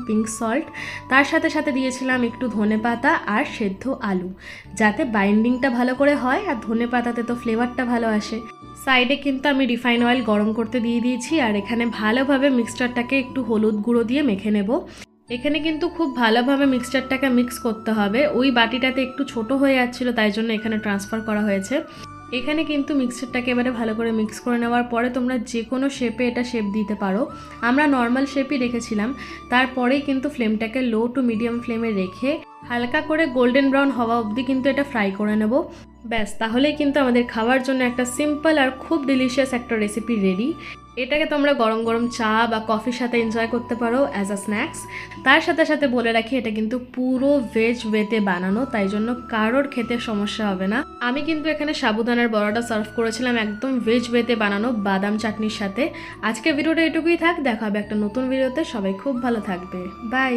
Pink salt, তার সাথে সাথে দিয়েছিলাম একটু ধনেপাতা আর সেদ্ধ আলু, যাতে বাইন্ডিংটা ভালো করে হয় আর ধনেপাতাতে তো ফ্লেভারটা ভালো আসে। সাইডে কিন্তু আমি রিফাইন অয়েল গরম করতে দিয়ে দিয়েছি আর এখানে ভালোভাবে মিক্সচারটাকে একটু হলুদ গুঁড়ো দিয়ে মেখে নেব। এখানে কিন্তু খুব ভালোভাবে মিক্সচারটাকে মিক্স করতে হবে। ওই বাটিটাতে একটু ছোট হয়ে যাচ্ছিলো, তাই জন্য এখানে ট্রান্সফার করা হয়েছে। এখানে কিন্তু মিক্সচারটাকে এবারে ভালো করে মিক্স করে নেওয়ার পরে তোমরা যে কোনো শেপে এটা শেপ দিতে পারো। আমরা নর্মাল শেপই রেখেছিলাম। তারপরেই কিন্তু ফ্লেমটাকে লো টু মিডিয়াম ফ্লেমে রেখে হালকা করে গোল্ডেন ব্রাউন হওয়া অবধি কিন্তু এটা ফ্রাই করে নেব। ব্যাস, তাহলেই কিন্তু আমাদের খাওয়ার জন্য একটা সিম্পল আর খুব ডিলিশিয়াস একটা রেসিপি রেডি। এটাকে তোমরা গরম গরম চা বা কফির সাথে এনজয় করতে পারো অ্যাজ আ স্ন্যাক্স। তার সাথে সাথে বলে রাখি, এটা কিন্তু পুরো ভেজ ওয়েতে বানানো, তাই জন্য কারোর খেতে সমস্যা হবে না। আমি কিন্তু এখানে সাবুদানার বড়াটা সার্ভ করেছিলাম একদম ভেজ ওয়েতে বানানো বাদাম চাটনির সাথে। আজকে ভিডিওটা এটুকুই থাক, দেখা হবে একটা নতুন ভিডিওতে। সবাই খুব ভালো থাকবে, বাই।